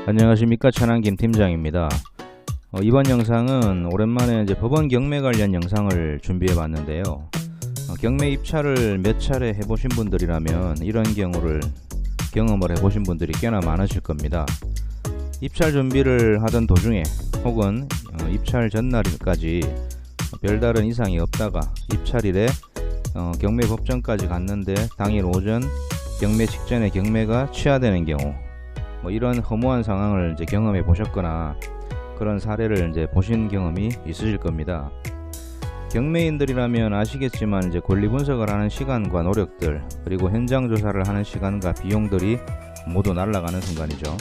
안녕하십니까, 천안 김 팀장입니다. 이번 영상은 오랜만에 이제 법원 경매 관련 영상을 준비해 봤는데요. 경매 입찰을 몇 차례 해보신 분들이라면 이런 경험을 해보신 분들이 꽤나 많으실 겁니다. 입찰 준비를 하던 도중에 혹은 입찰 전날까지 별다른 이상이 없다가 입찰일에 경매 법정까지 갔는데 당일 오전 경매 직전에 경매가 취하되는 경우, 이런 허무한 상황을 이제 경험해 보셨거나 그런 사례를 이제 보신 경험이 있으실 겁니다. 경매인들이라면 아시겠지만 이제 권리 분석을 하는 시간과 노력들, 그리고 현장 조사를 하는 시간과 비용들이 모두 날아가는 순간이죠.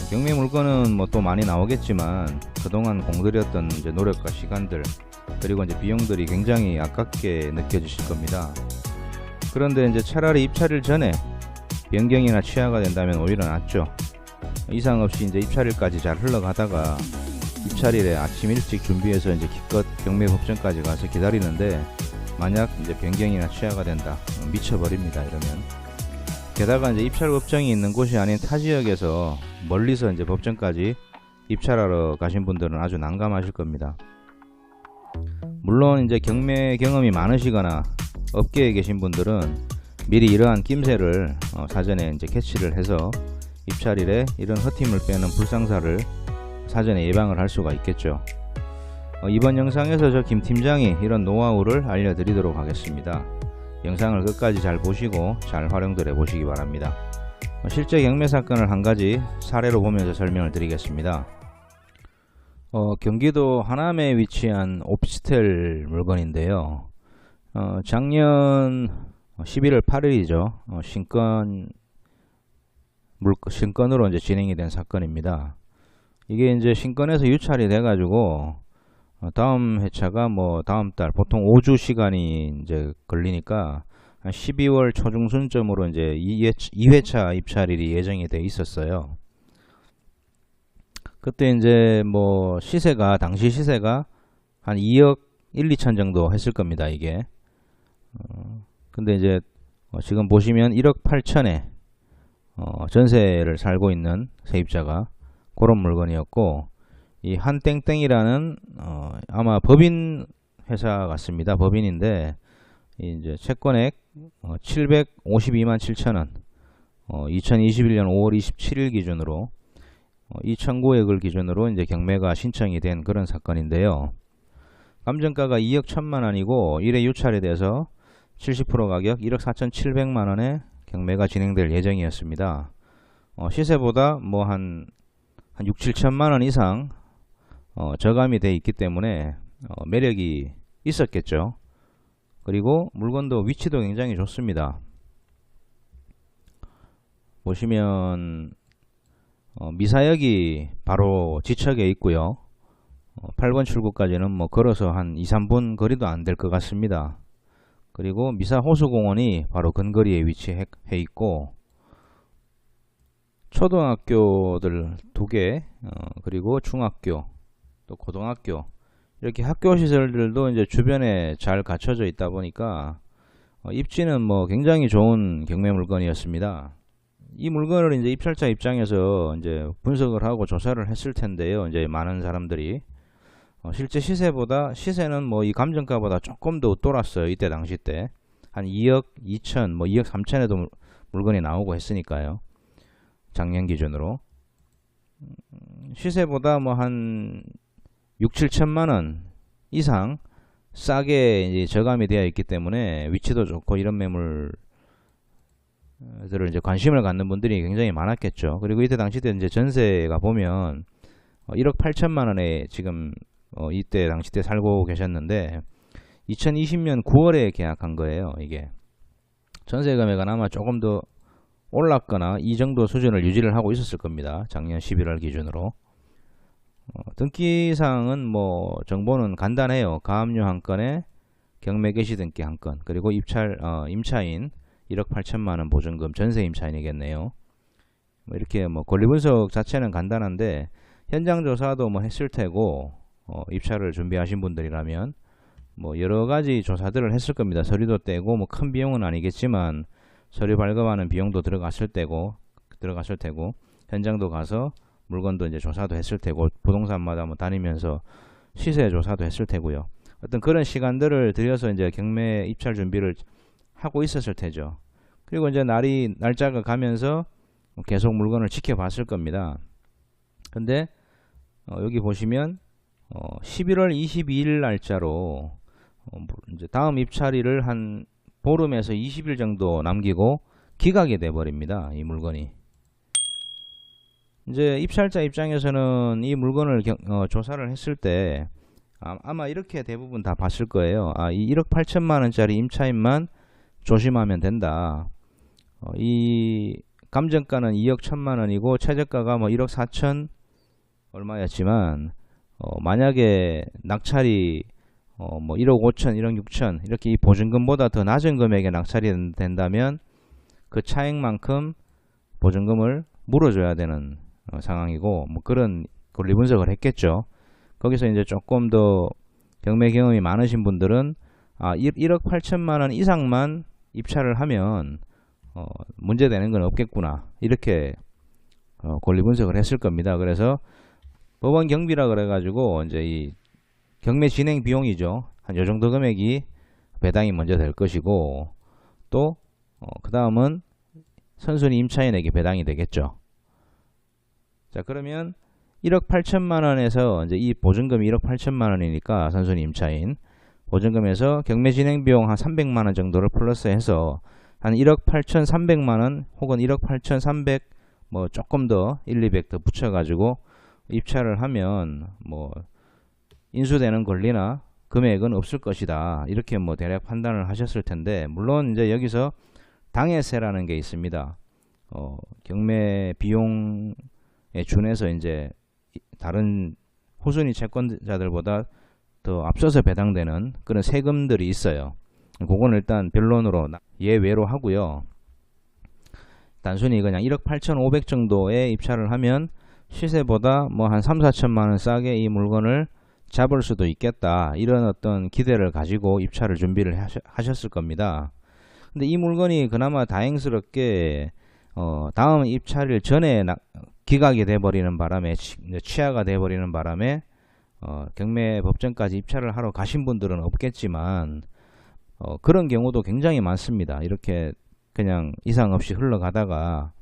경매 물건은 또 많이 나오겠지만 그동안 공들였던 이제 노력과 시간들, 그리고 이제 비용들이 굉장히 아깝게 느껴지실 겁니다. 그런데 이제 차라리 입찰일 전에 변경이나 취하가 된다면 오히려 낫죠. 이상 없이 이제 입찰일까지 잘 흘러가다가 입찰일에 아침 일찍 준비해서 이제 기껏 경매 법정까지 가서 기다리는데 만약 이제 변경이나 취하가 된다, 미쳐버립니다. 이러면. 게다가 이제 입찰 법정이 있는 곳이 아닌 타 지역에서 멀리서 이제 법정까지 입찰하러 가신 분들은 아주 난감하실 겁니다. 물론 이제 경매 경험이 많으시거나 업계에 계신 분들은 미리 이러한 낌새를 사전에 이제 캐치를 해서 입찰일에 이런 허팀을 빼는 불상사를 사전에 예방을 할 수가 있겠죠. 이번 영상에서 저 김 팀장이 이런 노하우를 알려드리도록 하겠습니다. 영상을 끝까지 잘 보시고 잘 활용들 해보시기 바랍니다. 실제 경매 사건을 한 가지 사례로 보면서 설명을 드리겠습니다. 경기도 하남에 위치한 오피스텔 물건인데요. 작년 11월 8일이죠. 신건으로 이제 진행이 된 사건입니다. 이게 이제 신건에서 유찰이 돼가지고 다음 회차가 다음 달 보통 5주 시간이 이제 걸리니까 12월 초중순쯤으로 이제 2회차 입찰일이 예정이 돼 있었어요. 그때 이제 당시 시세가 한 2억 1, 2천 정도 했을 겁니다, 이게. 근데 이제 지금 보시면 1억 8천에 전세를 살고 있는 세입자가 그런 물건이었고, 이 한땡땡이라는 아마 법인 회사 같습니다. 법인인데 이제 채권액 752만 7천원, 2021년 5월 27일 기준으로 이 청구액을 기준으로 이제 경매가 신청이 된 그런 사건인데요. 감정가가 2억 1천만원이고 1회 유찰에 대해서 70% 가격 1억 4,700만원에 경매가 진행될 예정이었습니다. 시세보다 한 6, 7천만원 이상 저감이 돼 있기 때문에 매력이 있었겠죠. 그리고 물건도 위치도 굉장히 좋습니다. 보시면 미사역이 바로 지척에 있고요. 8번 출구까지는 걸어서 한 2, 3분 거리도 안 될 것 같습니다. 그리고 미사 호수공원이 바로 근거리에 위치해 있고, 초등학교들 2개, 그리고 중학교, 또 고등학교, 이렇게 학교 시설들도 이제 주변에 잘 갖춰져 있다 보니까 입지는 굉장히 좋은 경매 물건이었습니다. 이 물건을 이제 입찰자 입장에서 이제 분석을 하고 조사를 했을 텐데요. 이제 많은 사람들이 실제 시세는 이 감정가보다 조금 더 웃돌았어요. 이때 당시 때 한 2억 2천, 2억 3천에도 물건이 나오고 했으니까요. 작년 기준으로 시세보다 한 6, 7천만원 이상 싸게 이제 저감이 되어 있기 때문에 위치도 좋고 이런 매물들을 이제 관심을 갖는 분들이 굉장히 많았겠죠. 그리고 이때 당시 때 이제 전세가 보면 1억 8천만원에 지금 이때 당시 때 살고 계셨는데 2020년 9월에 계약한 거예요. 이게 전세 금액은 아마 조금 더 올랐거나 이 정도 수준을 유지를 하고 있었을 겁니다. 작년 11월 기준으로. 등기사항은 정보는 간단해요. 가압류 한 건에 경매 개시 등기 한 건, 그리고 임차인 1억 8천만원 보증금, 전세 임차인이겠네요. 이렇게 권리 분석 자체는 간단한데 현장 조사도 했을 테고, 입찰을 준비하신 분들이라면 여러가지 조사들을 했을 겁니다. 서류도 떼고 큰 비용은 아니겠지만 서류 발급하는 비용도 들어갔을 테고 현장도 가서 물건도 이제 조사도 했을 테고, 부동산마다 뭐 다니면서 시세 조사도 했을 테고요. 어떤 그런 시간들을 들여서 이제 경매 입찰 준비를 하고 있었을 테죠. 그리고 이제 날짜가 가면서 계속 물건을 지켜봤을 겁니다. 근데 여기 보시면 11월 22일 날짜로 이제 다음 입찰일을 한 보름에서 20일 정도 남기고 기각이 돼 버립니다. 이 물건이. 이제 입찰자 입장에서는 이 물건을 조사를 했을 때 아마 이렇게 대부분 다 봤을 거예요. 이 1억 8천만 원짜리 임차인만 조심하면 된다. 이 감정가는 2억 1천만 원이고 최저가가 뭐 1억 4천 얼마였지만 만약에 낙찰이 뭐 1억 5천, 1억 6천 이렇게 이 보증금보다 더 낮은 금액에 낙찰이 된다면 그 차액만큼 보증금을 물어줘야 되는 상황이고, 뭐 그런 권리 분석을 했겠죠. 거기서 이제 조금 더 경매 경험이 많으신 분들은 1억 8천만 원 이상만 입찰을 하면 문제되는 건 없겠구나, 이렇게 권리 분석을 했을 겁니다. 그래서 법원 경비라 그래가지고 이제 이 경매 진행 비용이죠. 한 요 정도 금액이 배당이 먼저 될 것이고, 또 그 다음은 선순위 임차인에게 배당이 되겠죠. 자, 그러면 1억 8천만 원에서 이제 이 보증금이 1억 8천만 원이니까 선순위 임차인 보증금에서 경매 진행 비용 한 300만 원 정도를 플러스해서 한 1억 8천3백만 원 혹은 1억 8천3백 뭐 조금 더 1, 200 더 붙여가지고 입찰을 하면 뭐 인수되는 권리나 금액은 없을 것이다, 이렇게 뭐 대략 판단을 하셨을 텐데, 물론 이제 여기서 당해세라는 게 있습니다. 경매 비용에 준해서 이제 다른 후순위 채권자들보다 더 앞서서 배당되는 그런 세금들이 있어요. 그건 일단 변론으로 예외로 하고요. 단순히 그냥 1억 8천5백 정도의 입찰을 하면 시세보다 뭐 한 3, 4천만 원 싸게 이 물건을 잡을 수도 있겠다, 이런 어떤 기대를 가지고 입찰을 준비를 하셨을 겁니다. 근데 이 물건이 그나마 다행스럽게 다음 입찰일 전에 기각이 돼버리는 바람에, 취하가 돼버리는 바람에 경매 법정까지 입찰을 하러 가신 분들은 없겠지만 그런 경우도 굉장히 많습니다. 이렇게 그냥 이상 없이 흘러가다가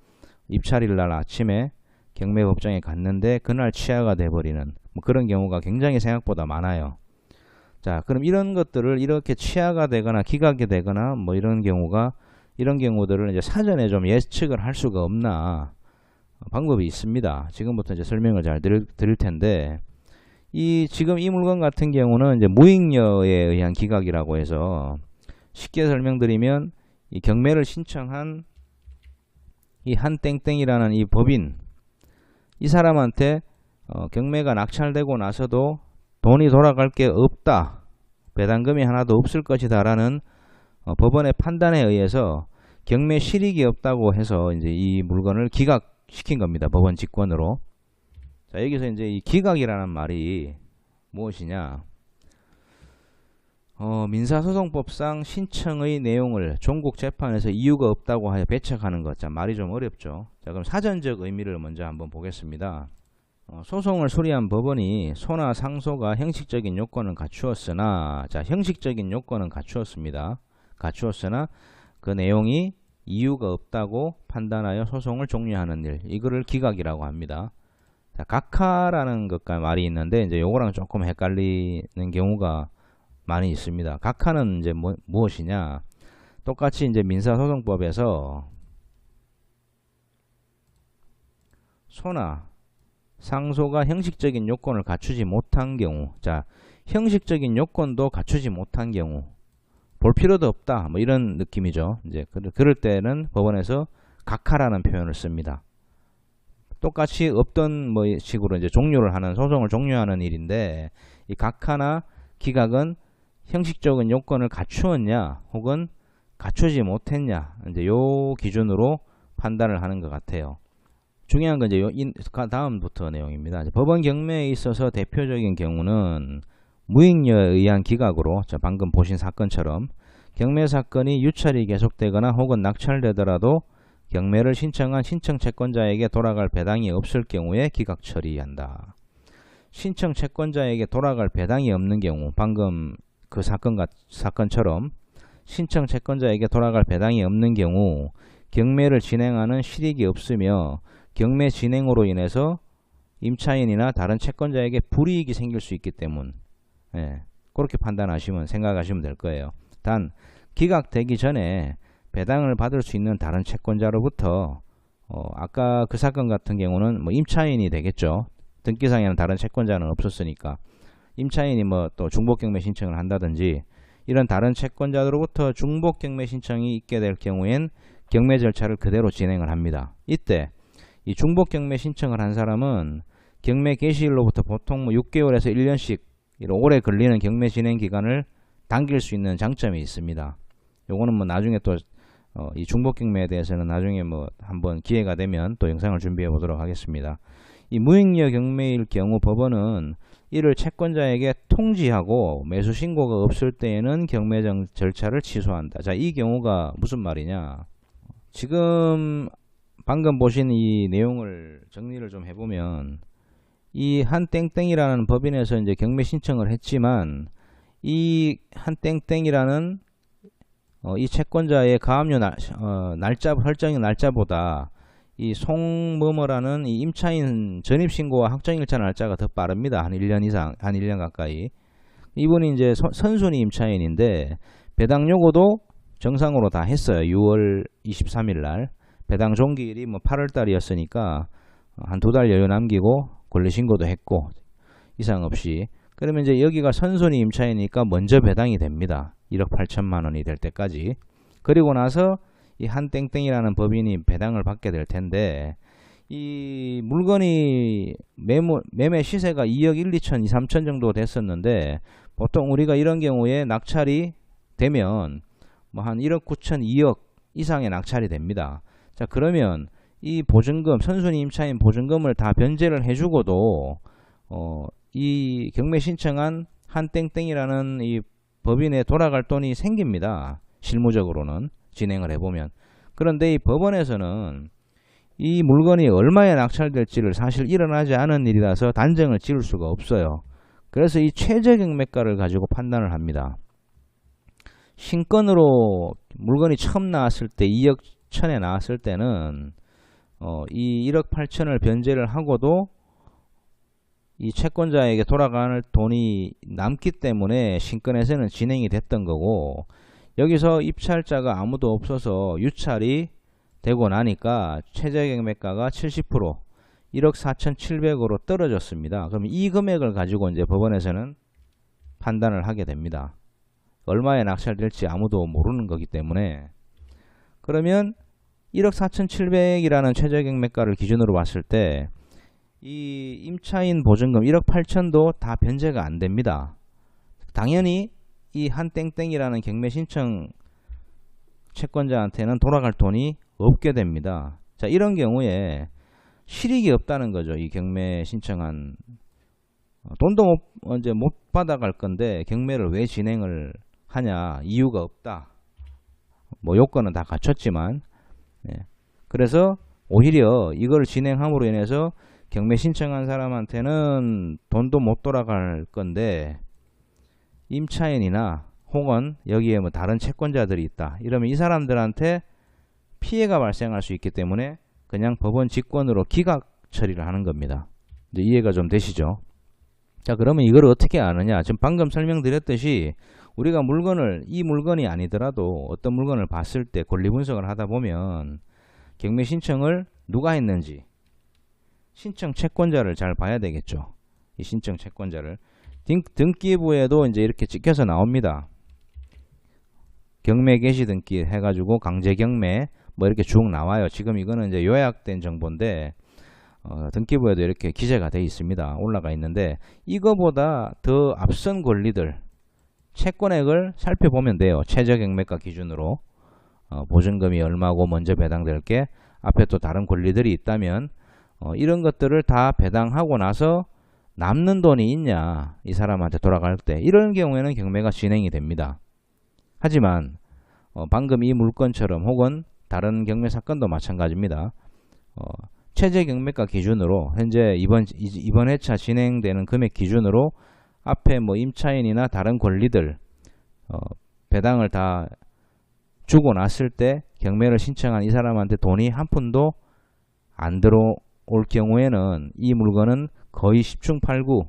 입찰일 날 아침에 경매 법정에 갔는데 그날 취하가 돼버리는 뭐 그런 경우가 굉장히 생각보다 많아요. 자, 그럼 이런 것들을 이렇게 취하가 되거나 기각이 되거나 뭐 이런 경우들을 이제 사전에 좀 예측을 할 수가 없나, 방법이 있습니다. 지금부터 이제 설명을 잘 드릴 텐데, 지금 이 물건 같은 경우는 이제 무익녀에 의한 기각이라고 해서, 쉽게 설명드리면 이 경매를 신청한 이 한땡땡이라는 이 법인, 이 사람한테 경매가 낙찰되고 나서도 돈이 돌아갈 게 없다, 배당금이 하나도 없을 것이다 라는 법원의 판단에 의해서 경매 실익이 없다고 해서 이제 이 물건을 기각시킨 겁니다. 법원 직권으로. 자, 여기서 이제 이 기각이라는 말이 무엇이냐, 민사소송법상 신청의 내용을 종국 재판에서 이유가 없다고 하여 배척하는 것. 자, 말이 좀 어렵죠. 자, 그럼 사전적 의미를 먼저 한번 보겠습니다. 소송을 수리한 법원이 소나 상소가 형식적인 요건은 갖추었으나, 자, 형식적인 요건은 갖추었습니다. 갖추었으나 그 내용이 이유가 없다고 판단하여 소송을 종료하는 일, 이거를 기각이라고 합니다. 자, 각하라는 것과 말이 있는데 이제 요거랑 조금 헷갈리는 경우가 많이 있습니다. 각하는 이제 무엇이냐? 똑같이 이제 민사소송법에서 소나 상소가 형식적인 요건을 갖추지 못한 경우, 자, 형식적인 요건도 갖추지 못한 경우 볼 필요도 없다, 뭐 이런 느낌이죠. 이제 그럴 때는 법원에서 각하라는 표현을 씁니다. 똑같이 없던 뭐 식으로 이제 종료를 하는, 소송을 종료하는 일인데, 이 각하나 기각은 형식적인 요건을 갖추었냐 혹은 갖추지 못했냐, 이제 요 기준으로 판단을 하는 것 같아요. 중요한 건 이제 다음부터 내용입니다. 법원 경매에 있어서 대표적인 경우는 무익녀에 의한 기각으로, 자, 방금 보신 사건처럼 경매 사건이 유찰이 계속되거나 혹은 낙찰되더라도 경매를 신청한 신청 채권자에게 돌아갈 배당이 없을 경우에 기각 처리한다. 신청 채권자에게 돌아갈 배당이 없는 경우, 방금 그 사건처럼 신청 채권자에게 돌아갈 배당이 없는 경우 경매를 진행하는 실익이 없으며 경매 진행으로 인해서 임차인이나 다른 채권자에게 불이익이 생길 수 있기 때문, 그렇게 생각하시면 될 거예요. 단 기각되기 전에 배당을 받을 수 있는 다른 채권자로부터 아까 그 사건 같은 경우는 뭐 임차인이 되겠죠. 등기상에는 다른 채권자는 없었으니까 임차인이 뭐 또 중복경매 신청을 한다든지 이런 다른 채권자로부터 중복경매 신청이 있게 될 경우엔 경매 절차를 그대로 진행을 합니다. 이때 이 중복경매 신청을 한 사람은 경매 개시일로부터 보통 6개월에서 1년씩 오래 걸리는 경매 진행 기간을 당길 수 있는 장점이 있습니다. 요거는 뭐 나중에 또 이 중복경매에 대해서는 나중에 뭐 한번 기회가 되면 또 영상을 준비해 보도록 하겠습니다. 이 무익리어 경매일 경우 법원은 이를 채권자에게 통지하고 매수 신고가 없을 때에는 경매 절차를 취소한다. 자, 이 경우가 무슨 말이냐? 지금 방금 보신 이 내용을 정리를 좀 해보면 이 한땡땡이라는 법인에서 이제 경매 신청을 했지만 이 한땡땡이라는 이 채권자의 가압류 설정의 날짜보다 이 송뭐뭐라는 이 임차인 전입신고와 확정일자 날짜가 더 빠릅니다. 한 1년 이상, 한 1년 가까이. 이분이 이제 선순위 임차인인데 배당 요구도 정상으로 다 했어요. 6월 23일 날. 배당 종기일이 뭐 8월 달이었으니까 한 2달 여유 남기고 권리신고도 했고 이상 없이. 그러면 이제 여기가 선순위 임차이니까 먼저 배당이 됩니다. 1억 8천만 원이 될 때까지. 그리고 나서 이 한땡땡이라는 법인이 배당을 받게 될 텐데 이 물건이 매매 시세가 2억 1, 2천, 2, 3천 정도 됐었는데 보통 우리가 이런 경우에 낙찰이 되면 뭐 한 1억 9천, 2억 이상의 낙찰이 됩니다. 자, 그러면 이 보증금, 선순위 임차인 보증금을 다 변제를 해주고도 이 경매 신청한 한땡땡이라는 이 법인에 돌아갈 돈이 생깁니다. 실무적으로는 진행을 해보면. 그런데 이 법원에서는 이 물건이 얼마에 낙찰될지를 사실 일어나지 않은 일이라서 단정을 지을 수가 없어요. 그래서 이 최저 경매가를 가지고 판단을 합니다. 신건으로 물건이 처음 나왔을 때 2억 1천에 나왔을 때는 이 1억 8천을 변제를 하고도 이 채권자에게 돌아가는 돈이 남기 때문에 신건에서는 진행이 됐던 거고, 여기서 입찰자가 아무도 없어서 유찰이 되고 나니까 최저경매가가 70% 1억 4,700으로 떨어졌습니다. 그럼 이 금액을 가지고 이제 법원에서는 판단을 하게 됩니다. 얼마에 낙찰될지 아무도 모르는 거기 때문에. 그러면 1억 4,700이라는 최저경매가를 기준으로 봤을 때 이 임차인 보증금 1억 8천도 다 변제가 안 됩니다. 당연히 이 한땡땡이라는 경매 신청 채권자한테는 돌아갈 돈이 없게 됩니다. 자, 이런 경우에 실익이 없다는 거죠. 이 경매 신청한 돈도 못 받아갈 건데 경매를 왜 진행을 하냐? 이유가 없다. 뭐 요건은 다 갖췄지만, 그래서 오히려 이걸 진행함으로 인해서 경매 신청한 사람한테는 돈도 못 돌아갈 건데 임차인이나 혹은 여기에 뭐 다른 채권자들이 있다. 이러면 이 사람들한테 피해가 발생할 수 있기 때문에 그냥 법원 직권으로 기각 처리를 하는 겁니다. 이제 이해가 좀 되시죠? 자, 그러면 이걸 어떻게 아느냐? 지금 방금 설명드렸듯이 우리가 이 물건이 아니더라도 어떤 물건을 봤을 때 권리 분석을 하다 보면 경매 신청을 누가 했는지 신청 채권자를 잘 봐야 되겠죠. 이 신청 채권자를. 등기부에도 이제 이렇게 찍혀서 나옵니다. 경매 개시 등기 해가지고 강제 경매 뭐 이렇게 쭉 나와요. 지금 이거는 이제 요약된 정보인데 등기부에도 이렇게 기재가 되어 있습니다. 올라가 있는데 이거보다 더 앞선 권리들 채권액을 살펴보면 돼요. 최저 경매가 기준으로 보증금이 얼마고 먼저 배당될 게 앞에 또 다른 권리들이 있다면 이런 것들을 다 배당하고 나서 남는 돈이 있냐 이 사람한테 돌아갈 때 이런 경우에는 경매가 진행이 됩니다. 하지만 방금 이 물건처럼 혹은 다른 경매 사건도 마찬가지입니다. 최저 경매가 기준으로 현재 이번 회차 진행되는 금액 기준으로 앞에 뭐 임차인이나 다른 권리들 배당을 다 주고 났을 때 경매를 신청한 이 사람한테 돈이 한 푼도 안 들어올 경우에는 이 물건은 거의 10중 8구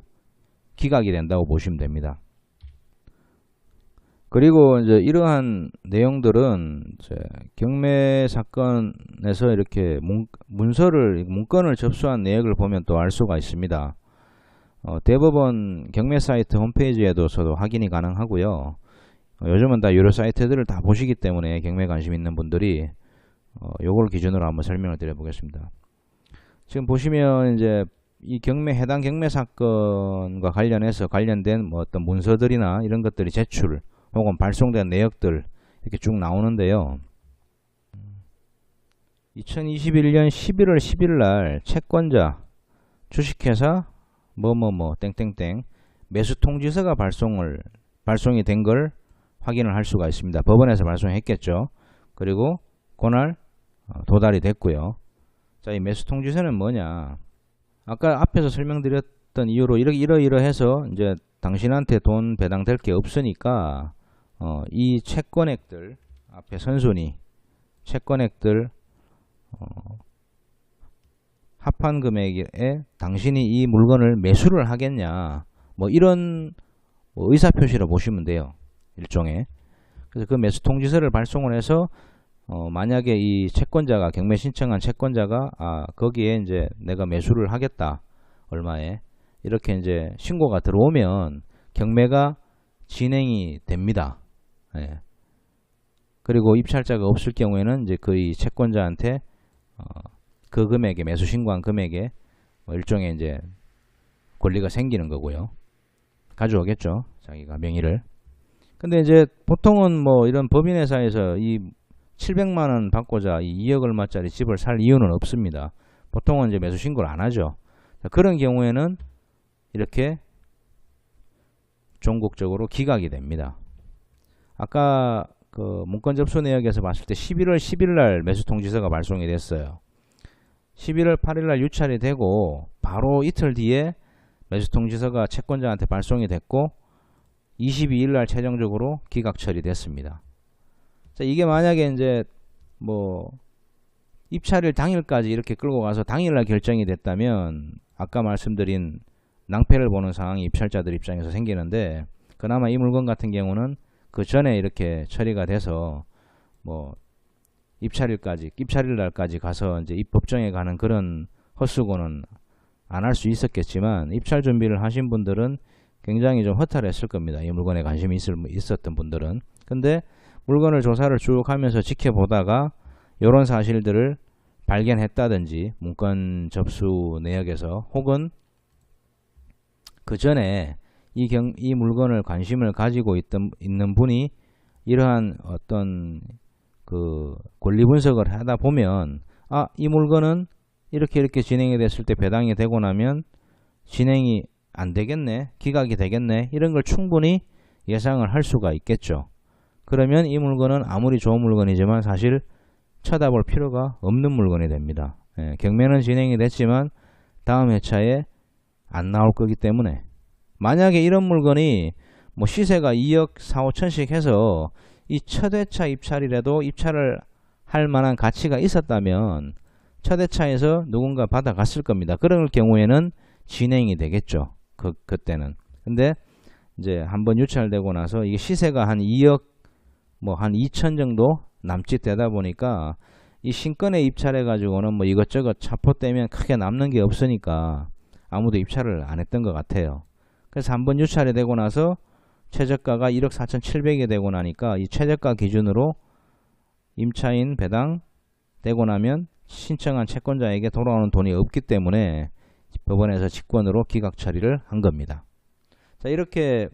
기각이 된다고 보시면 됩니다. 그리고 이제 이러한 내용들은 이제 경매 사건에서 이렇게 문건을 접수한 내역을 보면 또 알 수가 있습니다. 대법원 경매 사이트 홈페이지에서도 확인이 가능하고요. 요즘은 다 유료 사이트들을 다 보시기 때문에 경매 관심 있는 분들이 요걸 기준으로 한번 설명을 드려 보겠습니다. 지금 보시면 이제 이 해당 경매 사건과 관련된 뭐 어떤 문서들이나 이런 것들이 제출 혹은 발송된 내역들 이렇게 쭉 나오는데요. 2021년 11월 10일 날 채권자 주식회사 땡땡땡 매수 통지서가 발송이 된 걸 확인을 할 수가 있습니다. 법원에서 발송했겠죠. 그리고 그날 도달이 됐고요. 자, 이 매수 통지서는 뭐냐? 아까 앞에서 설명드렸던 이유로 이러해서 이제 당신한테 돈 배당될 게 없으니까 이 채권액들 앞에 선순위 채권액들 합한 금액에 당신이 이 물건을 매수를 하겠냐 뭐 이런 의사표시로 보시면 돼요. 일종의. 그래서 그 매수 통지서를 발송을 해서 만약에 이 채권자가 경매 신청한 채권자가 거기에 이제 내가 매수를 하겠다 얼마에 이렇게 이제 신고가 들어오면 경매가 진행이 됩니다. 예. 그리고 입찰자가 없을 경우에는 이제 그 채권자한테 그 금액에 매수 신고한 금액에 일종의 이제 권리가 생기는 거고요. 가져오겠죠. 자기가 명의를. 근데 이제 보통은 뭐 이런 법인회사에서 이 700만 원 받고자 이 2억 얼마짜리 집을 살 이유는 없습니다. 보통은 이제 매수 신고를 안 하죠. 그런 경우에는 이렇게 종국적으로 기각이 됩니다. 아까 그 문건 접수 내역에서 봤을 때 11월 10일 날 매수 통지서가 발송이 됐어요. 11월 8일 날 유찰이 되고 바로 이틀 뒤에 매수 통지서가 채권자한테 발송이 됐고 22일 날 최종적으로 기각 처리됐습니다. 자, 이게 만약에 이제 뭐 입찰일 당일까지 이렇게 끌고 가서 당일날 결정이 됐다면 아까 말씀드린 낭패를 보는 상황이 입찰자들 입장에서 생기는데 그나마 이 물건 같은 경우는 그 전에 이렇게 처리가 돼서 뭐 입찰일 날까지 가서 이제 입법정에 가는 그런 헛수고는 안 할 수 있었겠지만 입찰 준비를 하신 분들은 굉장히 좀 허탈했을 겁니다. 이 물건에 관심이 있었던 분들은. 근데 물건을 조사를 쭉 하면서 지켜보다가 이런 사실들을 발견했다든지 문건 접수 내역에서 혹은 그 전에 이 물건을 관심을 가지고 있는 분이 이러한 어떤 그 권리 분석을 하다 보면 이 물건은 이렇게 진행이 됐을 때 배당이 되고 나면 진행이 안 되겠네, 기각이 되겠네 이런 걸 충분히 예상을 할 수가 있겠죠. 그러면 이 물건은 아무리 좋은 물건이지만 사실 쳐다볼 필요가 없는 물건이 됩니다. 경매는 진행이 됐지만 다음 회차에 안 나올 거기 때문에 만약에 이런 물건이 뭐 시세가 2억 4, 5천씩 해서 이 첫 회차 입찰이라도 입찰을 할 만한 가치가 있었다면 첫 회차에서 누군가 받아갔을 겁니다. 그럴 경우에는 진행이 되겠죠. 그때는. 근데 이제 한번 유찰되고 나서 이게 시세가 한 2억 뭐 한 2천 정도 남짓 되다 보니까 이 신건에 입찰해 가지고는 뭐 이것저것 차포되면 크게 남는 게 없으니까 아무도 입찰을 안 했던 것 같아요. 그래서 한번 유찰이 되고 나서 최저가가 1억 4,700이 되고 나니까 이 최저가 기준으로 임차인 배당 되고 나면 신청한 채권자에게 돌아오는 돈이 없기 때문에 법원에서 직권으로 기각 처리를 한 겁니다. 자, 이렇게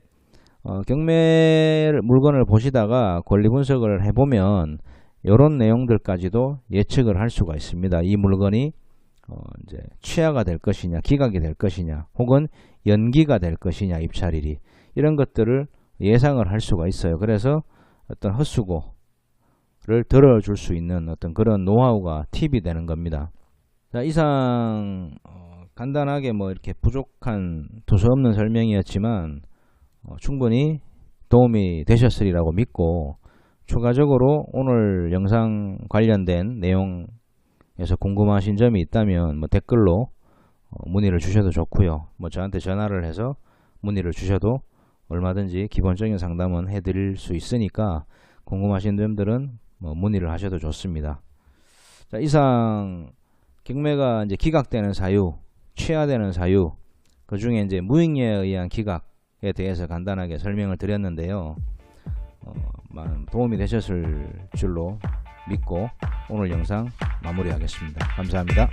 경매 물건을 보시다가 권리 분석을 해보면 이런 내용들까지도 예측을 할 수가 있습니다. 이 물건이 이제 취하가 될 것이냐, 기각이 될 것이냐, 혹은 연기가 될 것이냐, 입찰일이 이런 것들을 예상을 할 수가 있어요. 그래서 어떤 헛수고 들어줄 수 있는 어떤 그런 노하우가 팁이 되는 겁니다. 자, 이상 간단하게 뭐 이렇게 부족한 두서없는 설명이었지만 충분히 도움이 되셨으리라고 믿고, 추가적으로 오늘 영상 관련된 내용에서 궁금하신 점이 있다면 뭐 댓글로 문의를 주셔도 좋고요. 뭐 저한테 전화를 해서 문의를 주셔도 얼마든지 기본적인 상담은 해드릴 수 있으니까 궁금하신 점들은 뭐 문의를 하셔도 좋습니다. 자, 이상 경매가 이제 기각되는 사유, 취하되는 사유, 그 중에 이제 무익리에 의한 기각에 대해서 간단하게 설명을 드렸는데요. 도움이 되셨을 줄로 믿고 오늘 영상 마무리하겠습니다. 감사합니다.